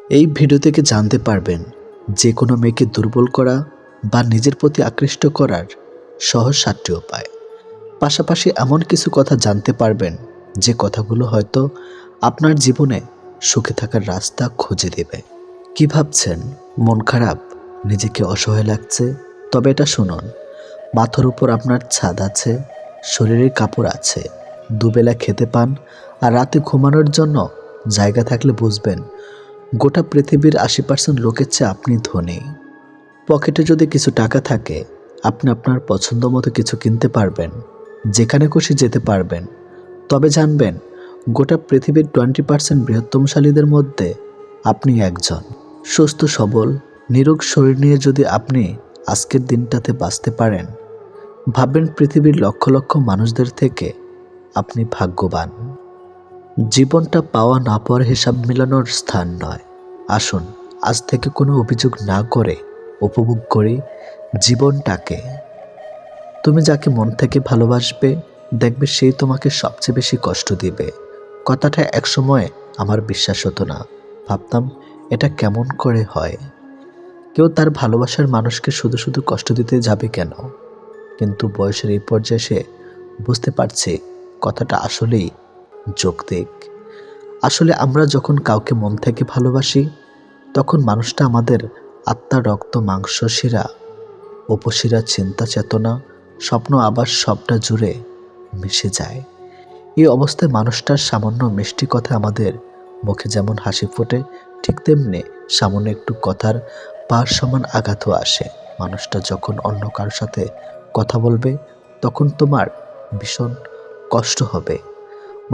এই ভিডিও থেকে জানতে পারবেন যে কোনো মেয়েকে দুর্বল করা বা নিজের প্রতি আকৃষ্ট করার সহজ 7টি উপায়। পাশাপাশি এমন কিছু কথা জানতে পারবেন যে কথাগুলো হয়তো আপনার জীবনে সুখে থাকার রাস্তা খুঁজে দেবে। কি ভাবছেন? মন খারাপ, নিজেকে অসহায় লাগছে? তবে এটা শুনুন, মাথার উপর আপনার ছাদ আছে, শরীরে কাপড় আছে, দুবেলা খেতে পান আর রাতে ঘুমানোর জন্য জায়গা থাকলে বুঝবেন গোটা পৃথিবীর 80% লোকের চেয়ে আপনি ধনী। পকেটে যদি কিছু টাকা থাকে, আপনি আপনার পছন্দ মতো কিছু কিনতে পারবেন, যেখানে খুশি যেতে পারবেন। তবে জানবেন, গোটা পৃথিবীর 20% বৃহত্তমশালীদের মধ্যে আপনি একজন। সুস্থ সবল নিরোগ শরীর নিয়ে যদি আপনি আজকের দিনটাতে বাঁচতে পারেন, ভাববেন পৃথিবীর লক্ষ লক্ষ মানুষদের থেকে আপনি ভাগ্যবান। জীবনটা পাওয়া না পাওয়ার হিসাব মেলানোর স্থান নয়। আসুন আজ থেকে কোনো অভিযোগ না করে উপভোগ করি জীবনটাকে। তুমি যাকে মন থেকে ভালোবাসবে, দেখবে সেই তোমাকে সবচেয়ে বেশি কষ্ট দিবে। কথাটা একসময় আমার বিশ্বাস হতো না, ভাবতাম এটা কেমন করে হয়, কেউ তার ভালোবাসার মানুষকে শুধু শুধু কষ্ট দিতে যাবে কেন? কিন্তু বয়সের এই পর্যায়ে এসে বুঝতে পারছি কথাটা আসলেই যৌক্তিক। আসলে আমরা যখন কাউকে মন থেকে ভালোবাসি, তখন মানুষটা আমাদের আত্মা, রক্ত, মাংস, শিরা, উপশিরা, চিন্তা, চেতনা, স্বপ্ন, আবার সবটা জুড়ে মিশে যায়। এই অবস্থায় মানুষটার সামান্য মিষ্টি কথা আমাদের মুখে যেমন হাসি ফোটে, ঠিক তেমনি সামান্য একটু কথার পার সমান আঘাতও আসে। মানুষটা যখন অন্য কারোর সাথে কথা বলবে, তখন তোমার ভীষণ কষ্ট হবে।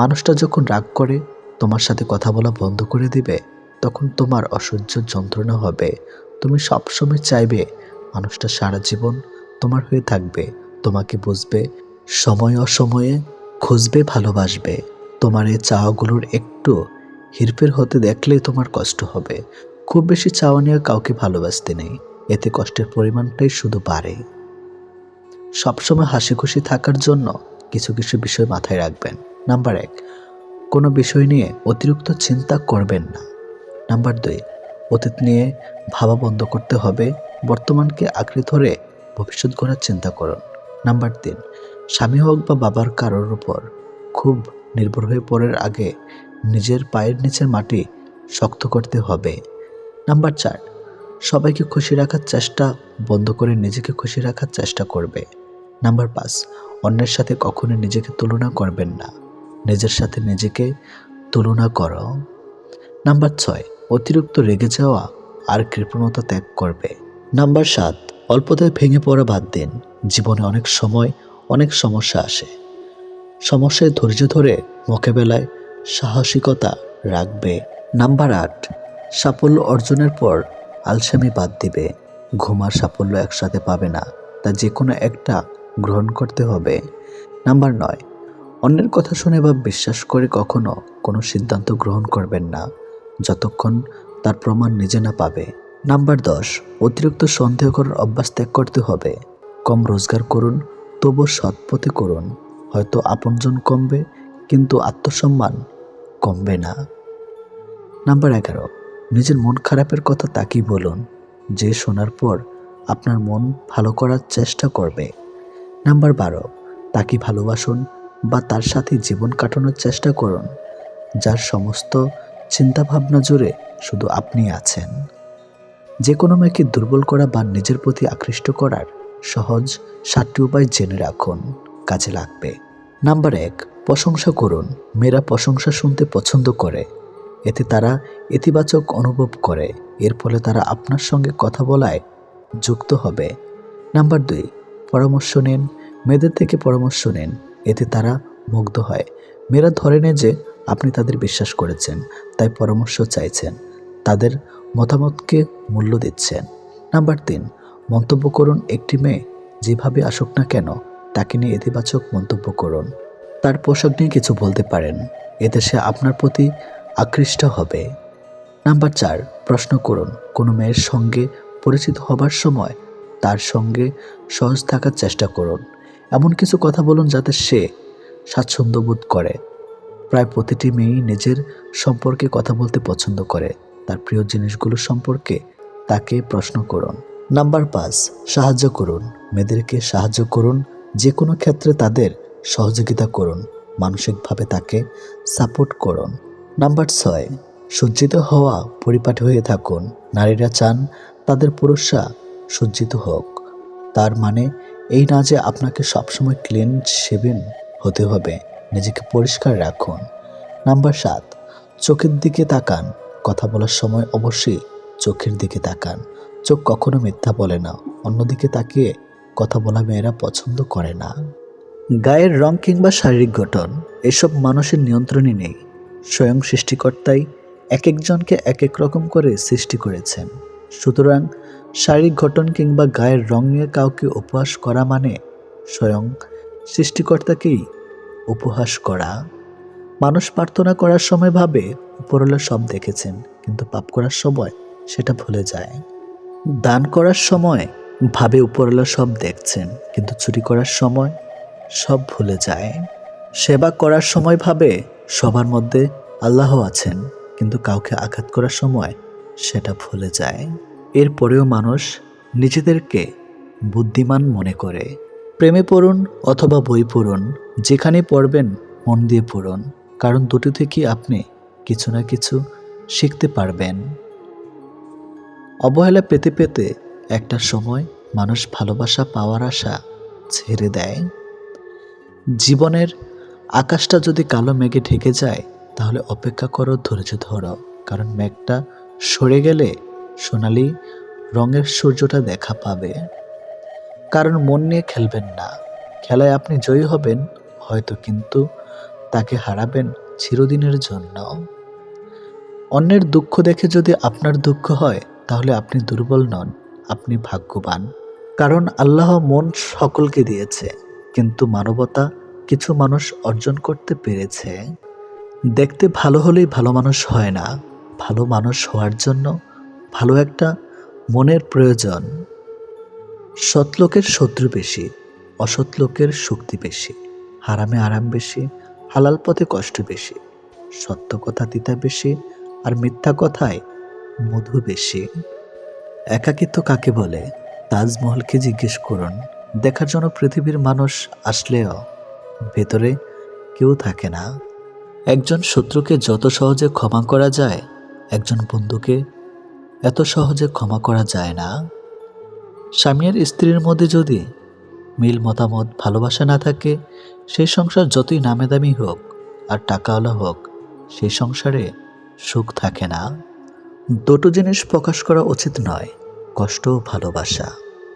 মানুষটা যখন রাগ করে তোমার সাথে কথা বলা বন্ধ করে দিবে, তখন তোমার অসহ্য যন্ত্রণা হবে। তুমি সবসময় চাইবে মানুষটা সারা জীবন তোমার হয়ে থাকবে, তোমাকে বুঝবে, সময় অসময়ে খুঁজবে, ভালোবাসবে। তোমার এই চাওয়াগুলোর একটু হেরফের হতে দেখলেই তোমার কষ্ট হবে। খুব বেশি চাওয়া নিয়ে কাউকে ভালোবাসতে নেই, এতে কষ্টের পরিমাণটাই শুধু বাড়ে। সবসময় হাসি খুশি থাকার জন্য কিছু কিছু বিষয় মাথায় রাখবেন। নাম্বার 1, কোনো বিষয় নিয়ে অতিরিক্ত চিন্তা করবেন না। নাম্বার 2, অতীত নিয়ে ভাবা বন্ধ করতে হবে, বর্তমানকে আঁকড়ে ধরে ভবিষ্যৎ গড়ার চিন্তা করুন। নাম্বার 3, স্বামী হোক বা বাবার কারোর উপর খুব নির্ভর হয়ে পড়ার আগে নিজের পায়ের নিচের মাটি শক্ত করতে হবে। নাম্বার 4, সবাইকে খুশি রাখার চেষ্টা বন্ধ করে নিজেকে খুশি রাখার চেষ্টা করবে। নাম্বার 5, অন্যের সাথে কখনো নিজেকে তুলনা করবেন না, নিজের সাথে নিজেকে তুলনা করো। নাম্বার 6, অতিরিক্ত রেগে যাওয়া আর কৃপণতা ত্যাগ করবে। নাম্বার 7, অল্পতায় ভেঙে পড়া বাদ দিন। জীবনে অনেক সময় অনেক সমস্যা আসে, সমস্যায় ধৈর্য ধরে মোকাবেলায় সাহসিকতা রাখবে। নাম্বার 8, সাফল্য অর্জনের পর আলসেমি বাদ দিবে। ঘুম আর সাফল্য একসাথে পাবে না, তা যে কোনো একটা গ্রহণ করতে হবে। নাম্বার 9, অন্যের কথা শুনে বা বিশ্বাস করে কখনো কোনো সিদ্ধান্ত গ্রহণ করবেন না, যতক্ষণ তার প্রমাণ নিজে না পাবে। নাম্বার 10, অতিরিক্ত সন্দেহ করার অভ্যাস ত্যাগ করতে হবে। কম রোজগার করুন, তবু সৎ পথে করুন। হয়তো আপনজন কমবে, কিন্তু আত্মসম্মান কমবে না। নাম্বার 11, নিজের মন খারাপের কথা তাকেই বলুন, যে শোনার পর আপনার মন ভালো করার চেষ্টা করবে। নাম্বার 12, তাকে ভালোবাসুন বা তার সাথে জীবন কাটানোর চেষ্টা করুন, যার সমস্ত চিন্তাভাবনা জুড়ে শুধু আপনি আছেন। যে কোনো মেয়েকে দুর্বল করা বা নিজের প্রতি আকৃষ্ট করার সহজ 7টি উপায় জেনে রাখুন, কাজে লাগবে। নাম্বার 1, প্রশংসা করুন। মেয়েরা প্রশংসা শুনতে পছন্দ করে, এতে তারা ইতিবাচক অনুভব করে, এর ফলে তারা আপনার সঙ্গে কথা বলায় যুক্ত হবে। নাম্বার 2, পরামর্শ নিন। মেয়েদের থেকে পরামর্শ নিন, এতে তারা মুগ্ধ হয়। মেয়েরা ধরে নেয় যে আপনি তাদের বিশ্বাস করেছেন, তাই পরামর্শ চাইছেন, তাদের মতামতকে মূল্য দিচ্ছেন। নাম্বার 3, মন্তব্য করুন। একটি মেয়ে যেভাবে আসুক না কেন, তাকে নিয়ে ইতিবাচক মন্তব্য করুন। তার পোশাক নিয়ে কিছু বলতে পারেন, এতে সে আপনার প্রতি আকৃষ্ট হবে। নাম্বার 4, প্রশ্ন করুন। কোনো মেয়ের সঙ্গে পরিচিত হবার সময় তার সঙ্গে সহজ থাকার চেষ্টা করুন। এমন কিছু কথা বলুন যাতে সে স্বাচ্ছন্দ্য বোধ করে। প্রায় প্রতিটি মেয়েই নিজের সম্পর্কে কথা বলতে পছন্দ করে, তার প্রিয় জিনিসগুলো সম্পর্কে তাকে প্রশ্ন করুন। নাম্বার 5, সাহায্য করুন। মেয়েদেরকে সাহায্য করুন, যে কোনো ক্ষেত্রে তাদের সহযোগিতা করুন, মানসিকভাবে তাকে সাপোর্ট করুন। নাম্বার 6, সজ্জিত হওয়া পরিপাটি হয়ে থাকুন। নারীরা চান তাদের পুরুষরা সজ্জিত হোক। তার মানে এই না যে আপনাকে সবসময় ক্লিন শেভেন হতে হবে, নিজেকে পরিষ্কার রাখুন। নাম্বার 7, চোখের দিকে তাকান। কথা বলার সময় অবশ্যই চোখের দিকে তাকান। চোখ কখনো মিথ্যা বলে না। অন্যদিকে তাকিয়ে কথা বলা মেয়েরা পছন্দ করে না। গায়ের রং কিংবা শারীরিক গঠন এসব মানুষের নিয়ন্ত্রণে নেই। স্বয়ং সৃষ্টিকর্তাই এক একজনকে এক এক রকম করে সৃষ্টি করেছেন। সুতরাং শারীরিক গঠন কিংবা গায়ের রং নিয়ে কাউকে উপহাস করা মানে স্বয়ং সৃষ্টিকর্তাকেই উপহাস করা। মানুষ প্রার্থনা করার সময় ভাবে উপরওয়ালা সব দেখেছেন, কিন্তু পাপ করার সময় সেটা ভুলে যায়। দান করার সময় ভাবে উপরওয়ালা সব দেখছেন, কিন্তু চুরি করার সময় সব ভুলে যায়। সেবা করার সময় ভাবে সবার মধ্যে আল্লাহ আছেন, কিন্তু কাউকে আঘাত করার সময় সেটা ভুলে যায়। এরপরেও মানুষ নিজেদেরকে বুদ্ধিমান মনে করে। প্রেমে পড়ুন অথবা বই পড়ুন, যেখানে পড়বেন মন দিয়ে পড়ুন, কারণ দুটো থেকেই আপনি কিছু না কিছু শিখতে পারবেন। অবহেলা পেতে পেতে একটা সময় মানুষ ভালোবাসা পাওয়ার আশা ছেড়ে দেয়। জীবনের আকাশটা যদি কালো মেঘে ঢেকে যায়, তাহলে অপেক্ষা করো, ধৈর্য ধরো, কারণ মেঘটা সরে গেলে সোনালি রঙের সূর্যটা দেখা পাবে। কারণ মন নিয়ে খেলবেন না। খেলায় আপনি জয়ী হবেন হয়তো, কিন্তু তাকে হারাবেন চিরদিনের জন্য। অন্যের দুঃখ দেখে যদি আপনার দুঃখ হয়, তাহলে আপনি দুর্বল নন, আপনি ভাগ্যবান। কারণ আল্লাহ মন সকলকে দিয়েছে, কিন্তু মানবতা কিছু মানুষ অর্জন করতে পেরেছে। দেখতে ভালো হলেই ভালো মানুষ হয় না। ভালো মানুষ হওয়ার জন্য ভালো একটা মনের প্রয়োজন। সৎ লোকের শত্রু বেশি, অসৎ লোকের শক্তি বেশি। হারামে আরাম বেশি, হালাল পথে কষ্ট বেশি। সত্য কথা তিতা বেশি, আর মিথ্যা কথায় মধু বেশি। একাকিত্ব কাকে বলে? তাজমহলকে জিজ্ঞেস করুন। দেখার জন্য পৃথিবীর মানুষ আসলেও ভেতরে কেউ থাকে না। একজন শত্রুকে যত সহজে ক্ষমা করা যায়, একজন বন্ধুকে এত সহজে ক্ষমা করা যায় না। স্বামী আর স্ত্রীর মধ্যে যদি মিল মতামত ভালোবাসা না থাকে, সেই সংসার যতই নামে দামি হোক আর টাকাওয়ালা হোক, সেই সংসারে সুখ থাকে না। দুটো জিনিস প্রকাশ করা উচিত নয়, কষ্ট ও ভালোবাসা।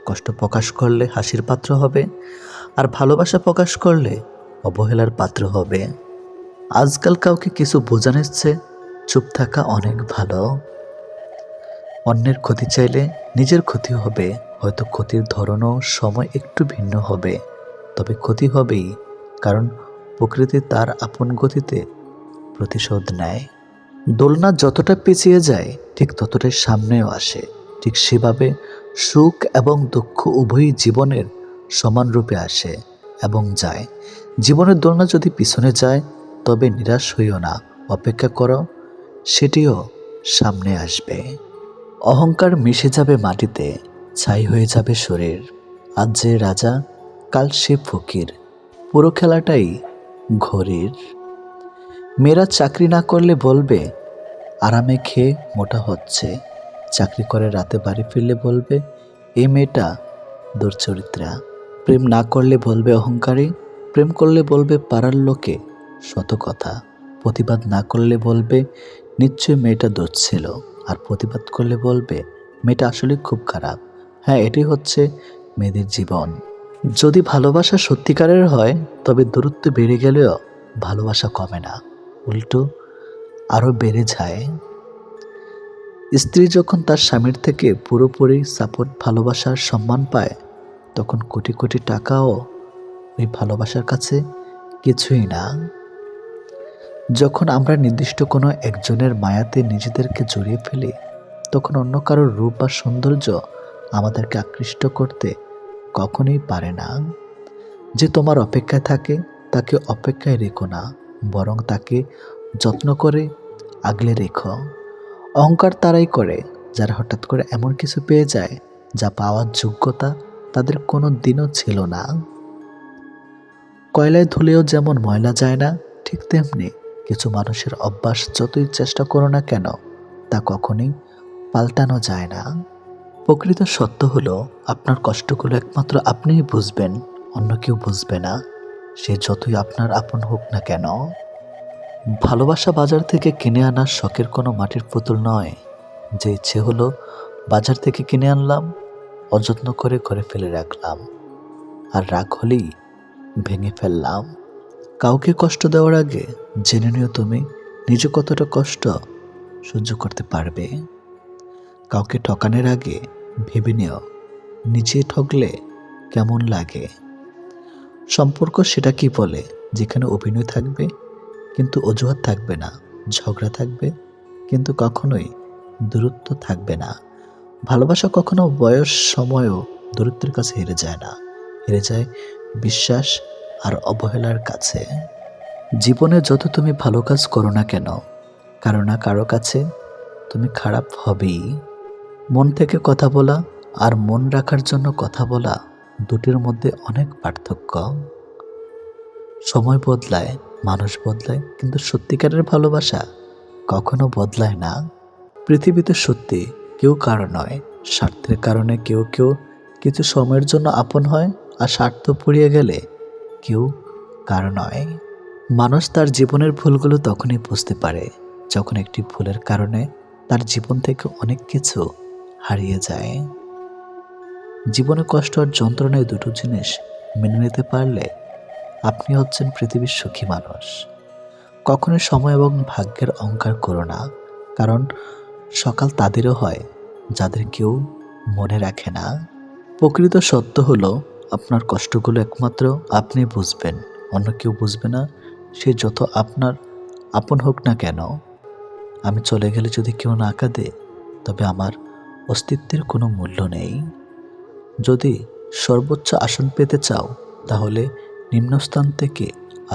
কষ্ট প্রকাশ করলে হাসির পাত্র হবে, আর ভালোবাসা প্রকাশ করলে অবহেলার পাত্র হবে। আজকাল কাউকে কিছু বোঝানোর চেয়ে চুপ থাকা অনেক ভালো। অন্যের ক্ষতি চাইলে নিজের ক্ষতি হবে, হয়তো ক্ষতির ধরনও সময় একটু ভিন্ন হবে, তবে ক্ষতি হবেই, কারণ প্রকৃতি তার আপন গতিতে প্রতিশোধ নেয়। দোলনা যতটা পিছিয়ে যায়, ঠিক ততটাই সামনেও আসে। ঠিক সেভাবে সুখ এবং দুঃখ উভয়ই জীবনের সমান রূপে আসে এবং যায়। জীবনের দোলনা যদি পিছনে যায়, তবে নিরাশ হইও না, অপেক্ষা করো, সেটিও সামনে আসবে। অহংকার মিশে যাবে মাটিতে, ছাই হয়ে যাবে শরীর। আজ যে রাজা, কাল সে ফকির, পুরো খেলাটাই ঘড়ির। মেয়েরা চাকরি না করলে বলবে আরামে খেয়ে মোটা হচ্ছে, চাকরি করে রাতে বাড়ি ফিরলে বলবে এই মেয়েটা দুর্চরিত্রা। প্রেম না করলে বলবে অহংকারী, প্রেম করলে বলবে পাড়ার লোকে শত কথা। প্রতিবাদ না করলে বলবে নিশ্চয়ই মেয়েটা দোষ ছিল, আর প্রতিবাদ করলে বলবে মেয়েটা আসলে খুব খারাপ। হ্যাঁ, এটাই হচ্ছে মেয়েদের জীবন। যদি ভালোবাসা সত্যিকারের হয়, তবে দূরত্ব বেড়ে গেলেও ভালোবাসা কমে না, উল্টো আরও বেড়ে যায়। স্ত্রী যখন তার স্বামীর থেকে পুরোপুরি সাপোর্ট, ভালোবাসার সম্মান পায়, তখন কোটি কোটি টাকাও ওই ভালোবাসার কাছে কিছুই না। যখন আমরা নির্দিষ্ট কোনো একজনের মায়াতে নিজেদেরকে জড়িয়ে ফেলি, তখন অন্য কারোর রূপ বা সৌন্দর্য আমাদেরকে আকৃষ্ট করতে কখনোই পারে না। যে তোমার অপেক্ষায় থাকে, তাকে অপেক্ষায় রেখো না, বরং তাকে যত্ন করে আগলে রেখো। অহংকার তারাই করে যারা হঠাৎ করে এমন কিছু পেয়ে যায় যা পাওয়ার যোগ্যতা তাদের কোনো দিনও ছিল না। কয়লায় ধুলেও যেমন ময়লা যায় না, ঠিক তেমনি কিছু মানুষের অভ্যাস যতই চেষ্টা করো না কেন তা কখনোই পাল্টানো যায় না। প্রকৃত সত্য হলো আপনার কষ্টগুলো একমাত্র আপনিই বুঝবেন, অন্য কেউ বুঝবে না, সে যতই আপনার আপন হোক না কেন। ভালোবাসা বাজার থেকে কিনে আনা শখের কোনো মাটির পুতুল নয়, যে ইচ্ছে হলো বাজার থেকে কিনে আনলাম, অযত্ন করে ঘরে ফেলে রাখলাম, আর রাগ হলেই ভেঙে ফেললাম। কাউকে কষ্ট দেওয়ার আগে জেনে নিও তুমি নিজে কতটা কষ্ট সহ্য করতে পারবে। কাউকে ঠকানোর আগে ভেবে নিও নিজে ঠকলে কেমন লাগে। সম্পর্ক সেটা কি বলে যেখানে অভিনয় থাকবে কিন্তু অজুহাত থাকবে না, ঝগড়া থাকবে কিন্তু কখনোই দূরত্ব থাকবে না। ভালোবাসা কখনো বয়স সময়ও দূরত্বের কাছে হেরে যায় না, হেরে যায় বিশ্বাস আর অবহেলার কাছে। জীবনে যত তুমি ভালো কাজ করো না কেন, কারো না কারো কাছে তুমি খারাপ হবেই। মন থেকে কথা বলা আর মন রাখার জন্য কথা বলা, দুটির মধ্যে অনেক পার্থক্য। সময় বদলায়, মানুষ বদলায়, কিন্তু সত্যিকারের ভালোবাসা কখনো বদলায় না। পৃথিবীতে সত্যি কেউ কারো নয়, স্বার্থের কারণে কেউ কেউ কিছু সময়ের জন্য আপন হয়, আর স্বার্থ ফুরিয়ে গেলে কেউ কারো নয়। মানুষ তার জীবনের ভুলগুলো তখনই বুঝতে পারে যখন একটি ভুলের কারণে তার জীবন থেকে অনেক কিছু হারিয়ে যায়। জীবনে কষ্ট আর যন্ত্রণায় দুটো জিনিস মেনে নিতে পারলে আপনি হচ্ছেন পৃথিবীর সুখী মানুষ। কখনোই সময় এবং ভাগ্যের অহংকার করো না, কারণ সকাল তাদেরও হয় যাদের কেউ মনে রাখে না। প্রকৃত সত্য হলো আপনার কষ্টগুলো একমাত্র আপনি বুঝবেন, অন্য কেউ বুঝবে না, সে যত আপনার আপন হোক না কেন। আমি চলে গেলে যদি কেউ না কাঁদে তবে আমার অস্তিত্বের কোনো মূল্য নেই। যদি সর্বোচ্চ আসন পেতে চাও তাহলে নিম্নস্থান থেকে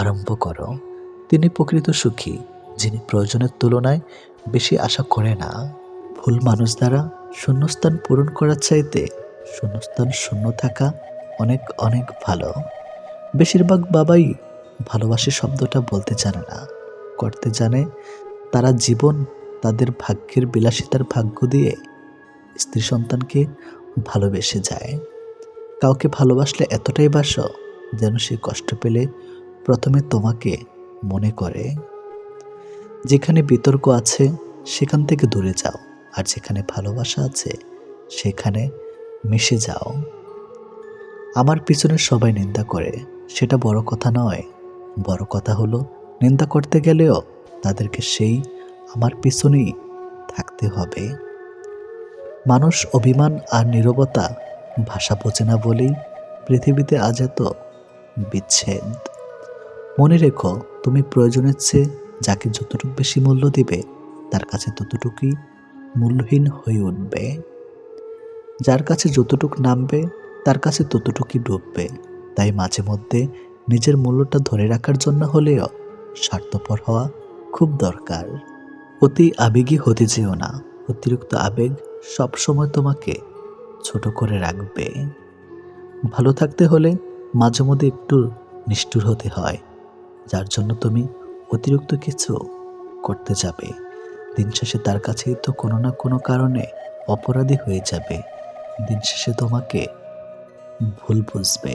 আরম্ভ করো। তিনি প্রকৃত সুখী যিনি প্রয়োজনের তুলনায় বেশি আশা করে না। ভুল মানুষ দ্বারা শূন্যস্থান পূরণ করার চাইতে শূন্যস্থান শূন্য থাকা অনেক অনেক ভালো। বেশিরভাগ বাবাই ভালোবাসি শব্দটা বলতে জানে না, করতে জানে। তারা জীবন তাদের ভাগ্যের বিলাসিতার ভাগ্য দিয়ে স্ত্রী সন্তানকে ভালোবেসে যায়। কাউকে ভালোবাসলে এতটাই বাসো যেন সে কষ্ট পেলে প্রথমে তোমাকে মনে করে। যেখানে বিতর্ক আছে সেখান থেকে দূরে যাও, আর যেখানে ভালোবাসা আছে সেখানে মিশে যাও। আমার পিছনে সবাই নিন্দা করে, সেটা বড় কথা নয়। বড় কথা হলো নিন্দা করতে গেলেও তাদেরকে সেই আমার পিছনেই থাকতে হবে। মানুষ অভিমান আর নীরবতা ভাষা বোঝে না বলেই পৃথিবীতে আজ এত বিচ্ছেদ। মনে রেখো তুমি প্রয়োজনের চেয়ে যাকে যতটুকু বেশি মূল্য দিবে তার কাছে ততটুকুই মূল্যহীন হয়ে উঠবে। যার কাছে যতটুকু নামবে তার কাছে ততটুকুই ডুববে। তাই মাঝে মধ্যে নিজের মূল্যটা ধরে রাখার জন্য হলেও স্বার্থপর হওয়া খুব দরকার। অতি আবেগী হতে যেও না, অতিরিক্ত আবেগ সবসময় তোমাকে ছোট করে রাখবে। ভালো থাকতে হলে মাঝে মধ্যে একটু নিষ্ঠুর হতে হয়, যার জন্য তুমি অতিরিক্ত কিছু করতে যাবে। দিন শেষে তার কাছেই তো কোনো না কোনো কারণে অপরাধী হয়ে যাবে। দিন শেষে তোমাকে ভুল বুঝবে।